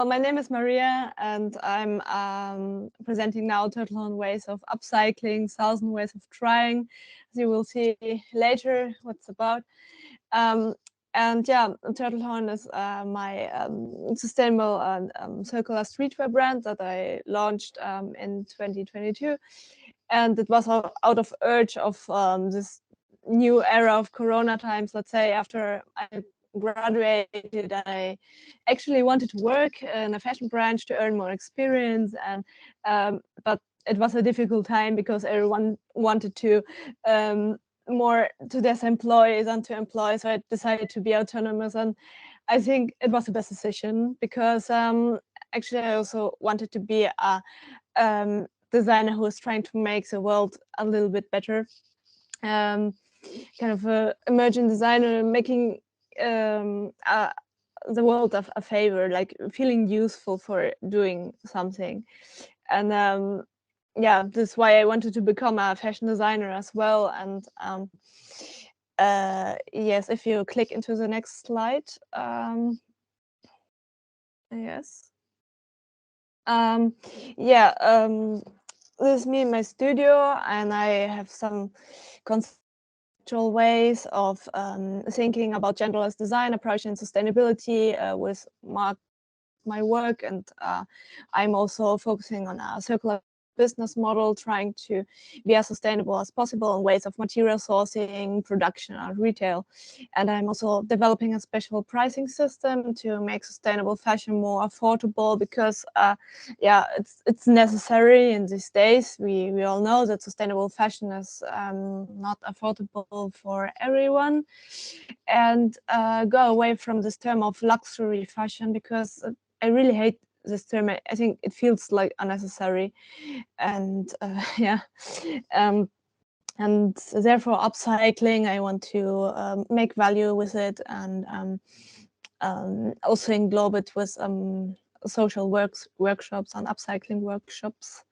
My name is Maria, and I'm presenting now Turtlehorn Ways of Upcycling, 1,000 Ways of Trying. As you will see later what it's about. And yeah, Turtlehorn is my sustainable and circular streetwear brand that I launched in 2022. And it was out of urge of this new era of Corona times, let's say, after I graduated, I actually wanted to work in a fashion branch to earn more experience, and but it was a difficult time because everyone wanted to more to their employees and to employ, so I decided to be autonomous, and I think it was the best decision because actually I also wanted to be a designer who was trying to make the world a little bit better, kind of a emerging designer making the world a favor, like feeling useful for doing something. And yeah, this is why I wanted to become a fashion designer as well. And yes, if you click into the next slide, yes, yeah, this is me in my studio, and I have some conceptual ways of thinking about genderless design, approaching sustainability with my work, and I'm also focusing on a circular business model, trying to be as sustainable as possible in ways of material sourcing, production, and retail. And I'm also developing a special pricing system to make sustainable fashion more affordable, because yeah, it's necessary in these days. We all know that sustainable fashion is not affordable for everyone, and go away from this term of luxury fashion, because I really hate this term. I think it feels like unnecessary, and yeah, and therefore upcycling, I want to make value with it, and also englobe it with social workshops and upcycling workshops.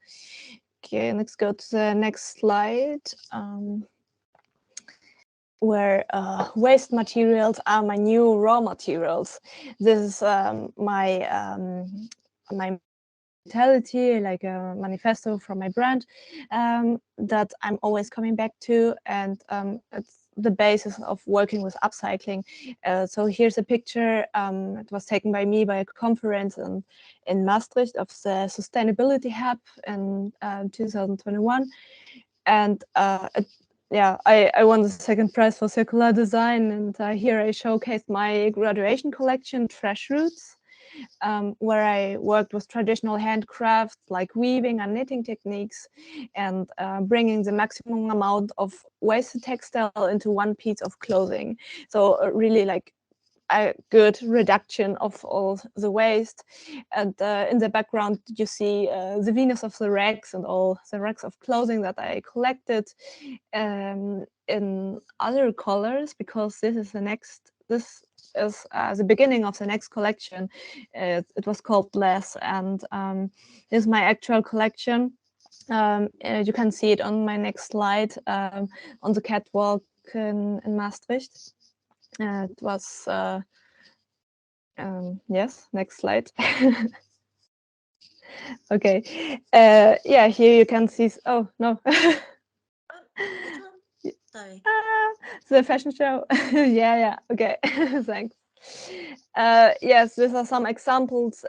Okay, let's go to the next slide. Where waste materials are my new raw materials. This is my mentality, like a manifesto from my brand, that I'm always coming back to, and it's the basis of working with upcycling. So here's a picture. It was taken by me by a conference in Maastricht of the Sustainability Hub in 2021, and yeah, I won the second prize for circular design, and here I showcased my graduation collection, Trash Roots, where I worked with traditional handcrafts like weaving and knitting techniques, and bringing the maximum amount of wasted textile into one piece of clothing. So really like a good reduction of all the waste. And in the background you see the Venus of the racks and all the racks of clothing that I collected in other colors, because this is the beginning of the next collection. It was called Less, and this is my actual collection. You can see it on my next slide, on the catwalk in Maastricht. It was yes, next slide. Okay, yeah, here you can see, oh no. Sorry. The fashion show. Yeah, okay. Thanks. Yes, these are some examples.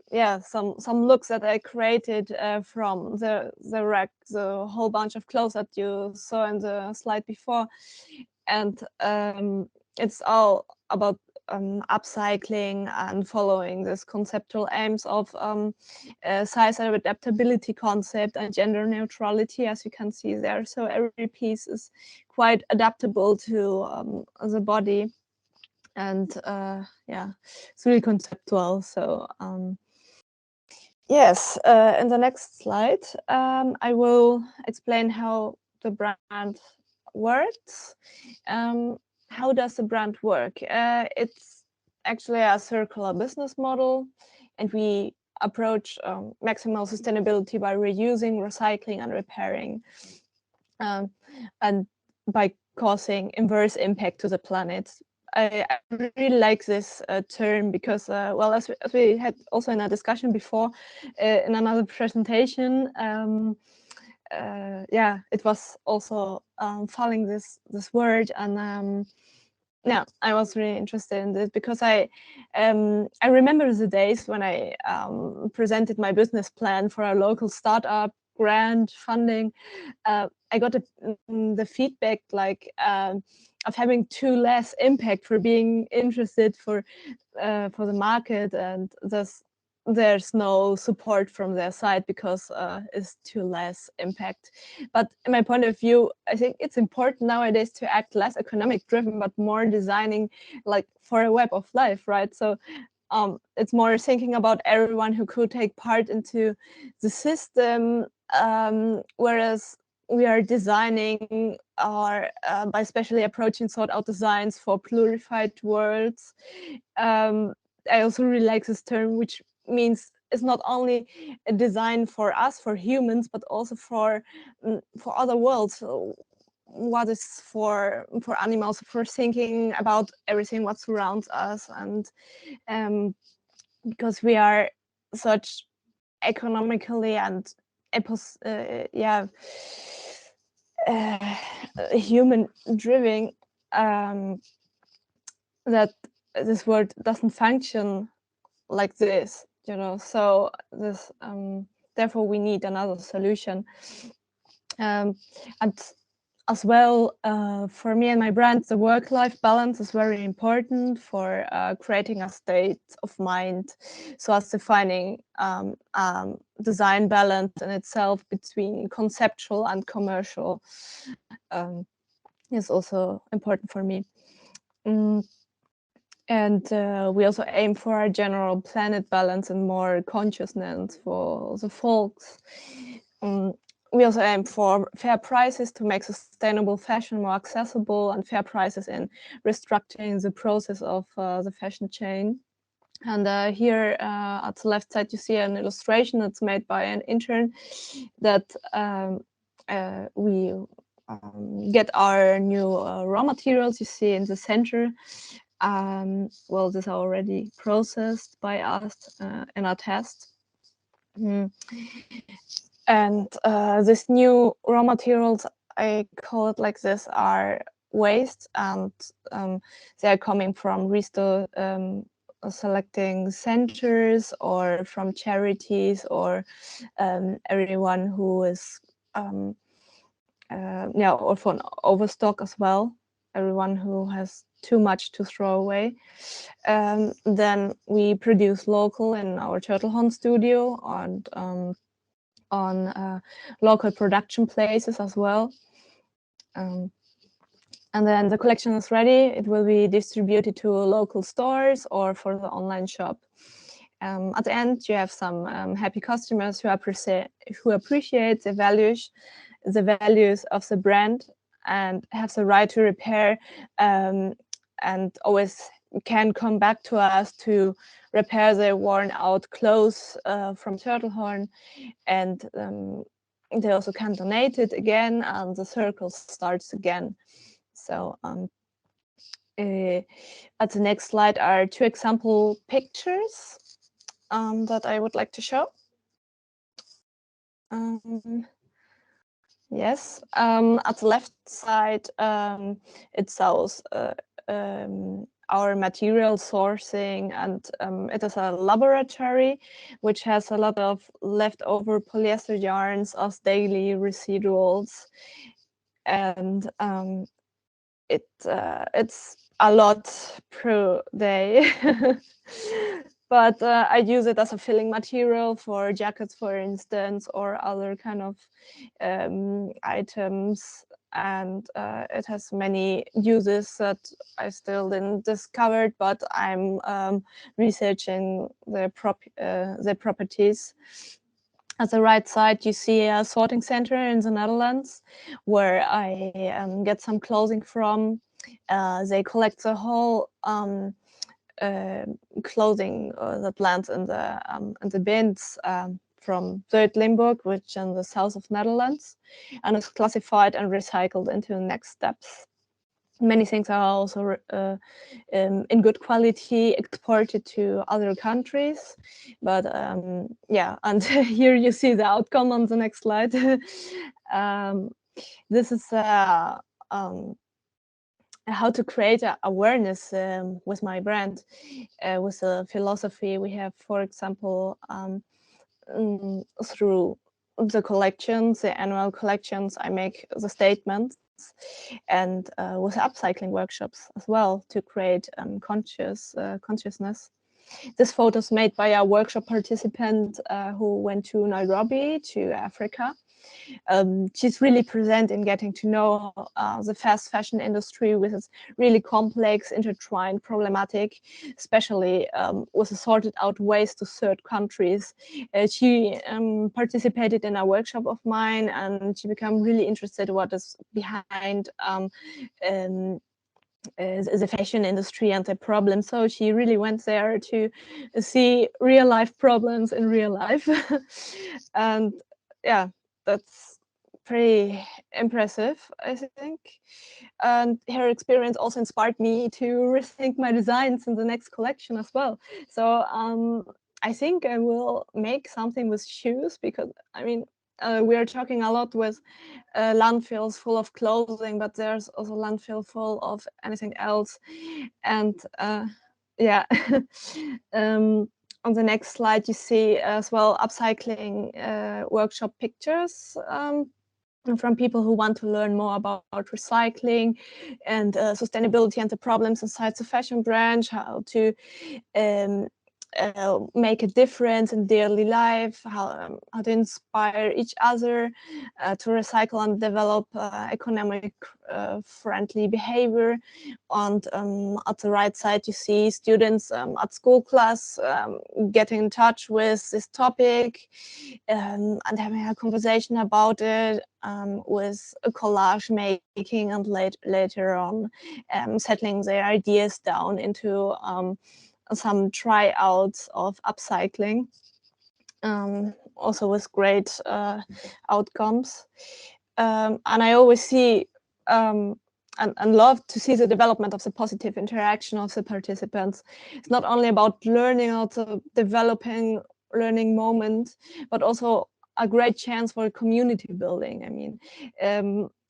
Yeah, some looks that I created from the rack, the whole bunch of clothes that you saw in the slide before, and it's all about upcycling and following this conceptual aims of size adaptability concept and gender neutrality, as you can see there. So every piece is quite adaptable to the body, and yeah, it's really conceptual. So yes, in the next slide, I will explain how the brand works. How does the brand work? It's actually a circular business model, and we approach maximal sustainability by reusing, recycling, and repairing, and by causing inverse impact to the planet. I really like this term because, well, as we had also in a discussion before, in another presentation, yeah, it was also following this word, and yeah, I was really interested in this because I remember the days when I presented my business plan for a local startup grant funding. I got the feedback like of having too less impact for being interested for the market, and there's no support from their side because it's too less impact. But in my point of view, I think it's important nowadays to act less economic driven, but more designing like for a web of life, right? So it's more thinking about everyone who could take part into the system, whereas we are designing our by specially approaching sought out designs for plurified worlds. I also really like this term, which means it's not only a design for us, for humans, but also for other worlds. So what is for animals, for thinking about everything what surrounds us, and because we are such economically and human driven, that this world doesn't function like this, you know. So this therefore we need another solution, and as well, for me and my brand, the work-life balance is very important for creating a state of mind. So as defining design balance in itself between conceptual and commercial is also important for me. And we also aim for a general planet balance and more consciousness for the folks. We also aim for fair prices to make sustainable fashion more accessible, and fair prices in restructuring the process of the fashion chain. And here at the left side, you see an illustration that's made by an intern that we get our new raw materials. You see in the center. Well, these are already processed by us in our test. And these new raw materials, I call it like this, are waste, and they are coming from selecting centers or from charities or everyone who is or for an overstock as well, everyone who has too much to throw away. Then we produce local in our Turtlehorn studio and on local production places as well. And then the collection is ready. It will be distributed to local stores or for the online shop. At the end, you have some happy customers who appreciate the values of the brand and have the right to repair, and always can come back to us to repair their worn out clothes from Turtlehorn, and they also can donate it again, and the circle starts again. So at the next slide are 2 example pictures that I would like to show. Yes, at the left side, it shows our material sourcing, and it is a laboratory which has a lot of leftover polyester yarns as daily residuals, and it's a lot per day. But I use it as a filling material for jackets, for instance, or other kind of items. And it has many uses that I still didn't discover, but I'm researching the properties. At the right side, you see a sorting center in the Netherlands where I get some clothing from. They collect the whole clothing that lands in the bins from Zuid-Limburg, which is in the south of Netherlands, and is classified and recycled into the next steps. Many things are also in good quality, exported to other countries. But yeah, and here you see the outcome on the next slide. This is how to create awareness with my brand, with the philosophy we have, for example, through the collections, the annual collections, I make the statements, and with upcycling workshops as well to create consciousness. This photo is made by a workshop participant who went to Nairobi, to Africa. She's really present in getting to know the fast fashion industry with its really complex, intertwined problematic, especially with the sorted out ways to third countries. She participated in a workshop of mine, and she became really interested in what is behind the fashion industry and the problems. So she really went there to see real life problems in real life. And yeah, that's pretty impressive, I think. And her experience also inspired me to rethink my designs in the next collection as well. So I think I will make something with shoes, because I mean, we are talking a lot with landfills full of clothing, but there's also landfill full of anything else. And yeah, on the next slide, you see as well upcycling workshop pictures from people who want to learn more about recycling and sustainability and the problems inside the fashion branch, how to make a difference in daily life, how to inspire each other to recycle and develop economic friendly behavior. And at the right side, you see students at school class getting in touch with this topic and having a conversation about it, with a collage making, and later on settling their ideas down into some tryouts of upcycling, also with great outcomes. And I always see and love to see the development of the positive interaction of the participants. It's not only about learning, also developing learning moment, but also a great chance for community building. I mean,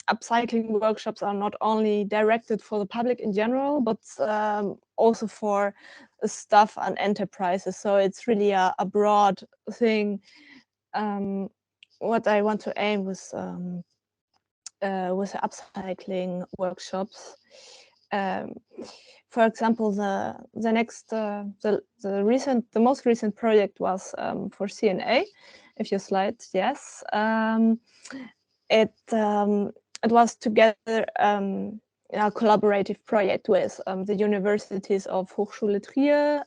upcycling workshops are not only directed for the public in general, but also for staff and enterprises. So it's really a broad thing. What I want to aim with upcycling workshops. For example, the most recent project was for CNA. If you slide, yes, it was together a collaborative project with the universities of Hochschule Trier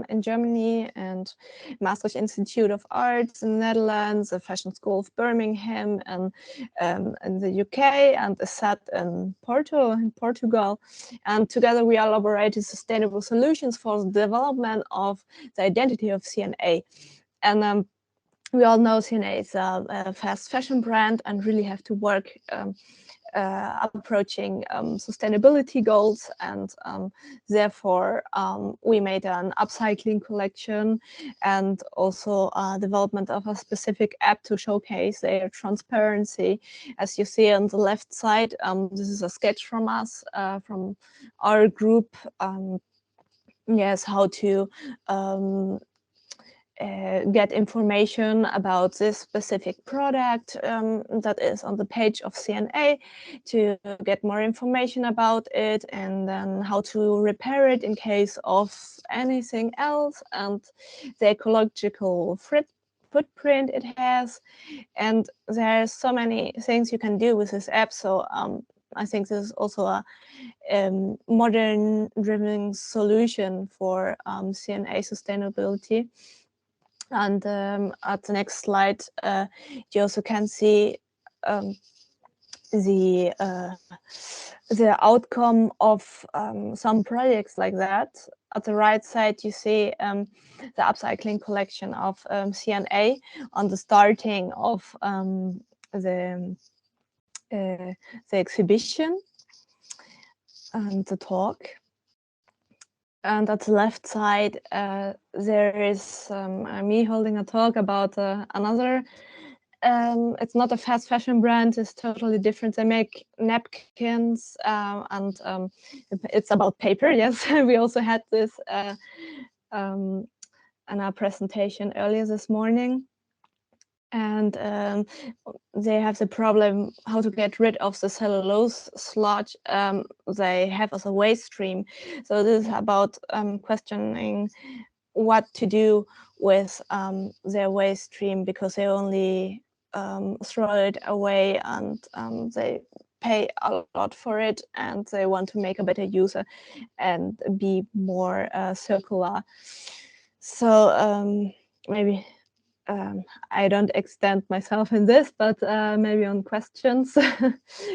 in Germany, and Maastricht Institute of Arts in the Netherlands, the Fashion School of Birmingham and in the UK, and a set in Porto in Portugal. And together we elaborated sustainable solutions for the development of the identity of CNA. And we all know CNA is a fast fashion brand and really have to work approaching sustainability goals, and therefore we made an upcycling collection and also development of a specific app to showcase their transparency. As you see on the left side, this is a sketch from us, from our group. Yes, how to get information about this specific product that is on the page of CNA, to get more information about it, and then how to repair it in case of anything else, and the ecological footprint it has. And there's so many things you can do with this app. So I think this is also a modern driven solution for CNA sustainability. And at the next slide, you also can see the outcome of some projects like that. At the right side, you see the upcycling collection of CNA on the starting of the exhibition. the talk. And at the left side, there is me holding a talk about another. It's not a fast fashion brand. It's totally different. They make napkins and it's about paper. Yes, we also had this in our presentation earlier this morning. And they have the problem how to get rid of the cellulose sludge they have as a waste stream. So this is about questioning what to do with their waste stream, because they only throw it away, and they pay a lot for it, and they want to make a better user and be more circular. So maybe I don't extend myself in this, but maybe on questions,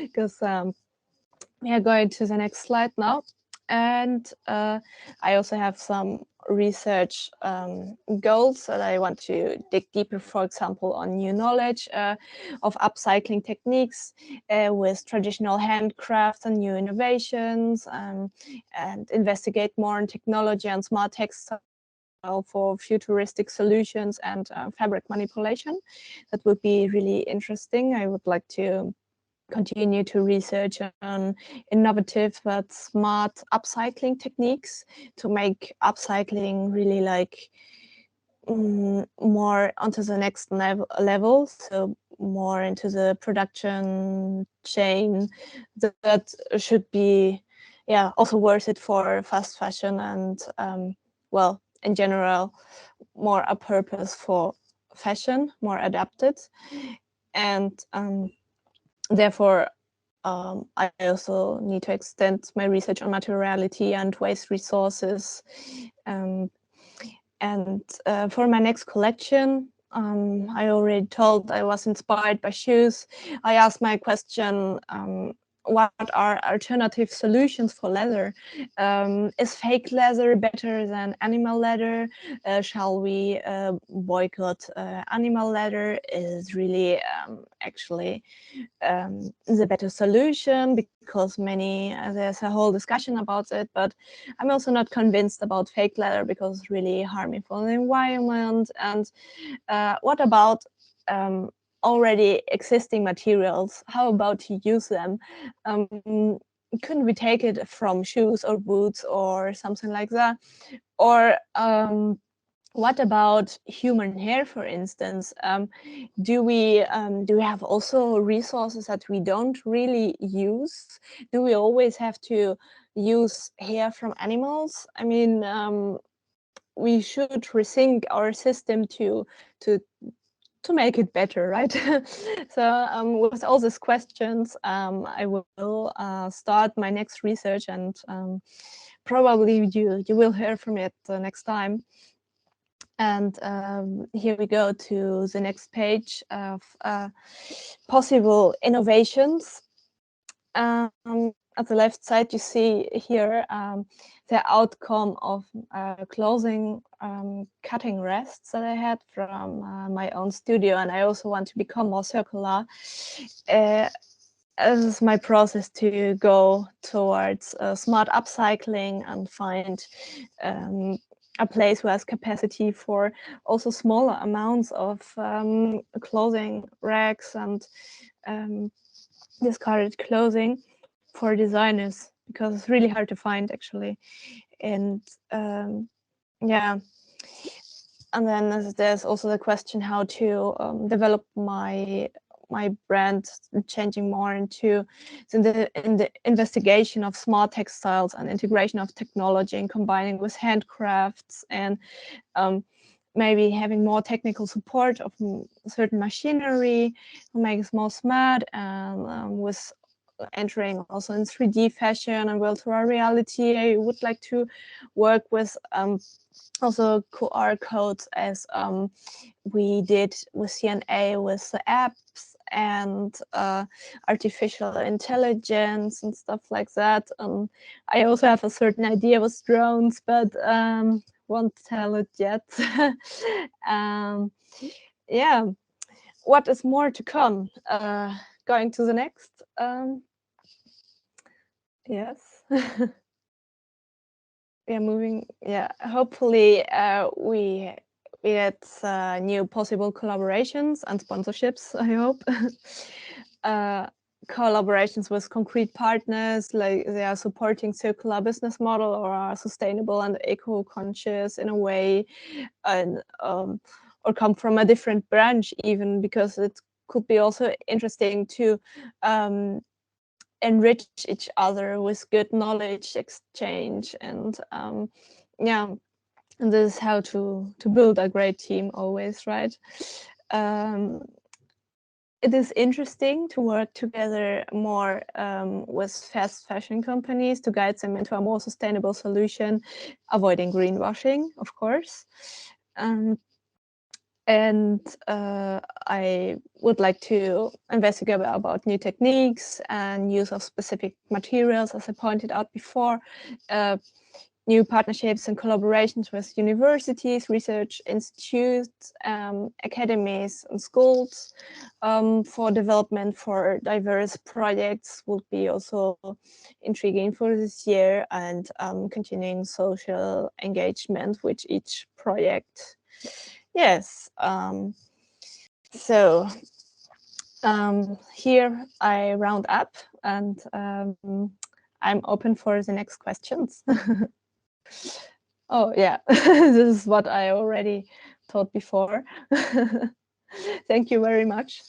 because we are going to the next slide now. And I also have some research goals that I want to dig deeper, for example, on new knowledge of upcycling techniques with traditional handcrafts and new innovations, and investigate more in technology and smart textile for futuristic solutions and fabric manipulation. That would be really interesting. I would like to continue to research on innovative but smart upcycling techniques to make upcycling really like more onto the next level, so more into the production chain that should be also worth it for fast fashion, and well, in general, more a purpose for fashion, more adapted. And therefore I also need to extend my research on materiality and waste resources. And for my next collection, I already told I was inspired by shoes. I asked my question, what are alternative solutions for leather? Is fake leather better than animal leather? Shall we boycott animal leather? Is really actually the better solution, because there's a whole discussion about it, but I'm also not convinced about fake leather because it's really harming for the environment. And what about already existing materials? How about to use them? Couldn't we take it from shoes or boots or something like that? Or what about human hair, for instance? Do we have also resources that we don't really use? Do we always have to use hair from animals? I mean, we should rethink our system to make it better, right? So with all these questions, I will start my next research, and probably you will hear from it next time. And here we go to the next page of possible innovations. At the left side, you see here the outcome of clothing cutting rests that I had from my own studio, and I also want to become more circular. This is my process to go towards smart upcycling and find a place who has capacity for also smaller amounts of clothing racks and discarded clothing for designers, because it's really hard to find actually. And yeah, and then there's also the question how to develop my brand, changing more into in the investigation of smart textiles and integration of technology and combining with handcrafts, and maybe having more technical support of certain machinery to make it more smart, and with entering also in 3D fashion and virtual reality. I would like to work with also QR codes, as we did with CNA with the apps and artificial intelligence and stuff like that. I also have a certain idea with drones, but won't tell it yet. Yeah, what is more to come? Going to the next. Yes. Yeah, moving. Yeah, hopefully we get new possible collaborations and sponsorships. I hope collaborations with concrete partners, like they are supporting circular business model or are sustainable and eco-conscious in a way, and or come from a different branch even, because it could be also interesting to enrich each other with good knowledge exchange, and yeah, and this is how to build a great team always, right? It is interesting to work together more with fast fashion companies to guide them into a more sustainable solution, avoiding greenwashing, of course. And I would like to investigate about new techniques and use of specific materials, as I pointed out before, new partnerships and collaborations with universities, research institutes, academies and schools for development for diverse projects would be also intriguing for this year, and continuing social engagement with each project. Yes. So here I round up, and I'm open for the next questions. Oh, yeah, this is what I already thought before. Thank you very much.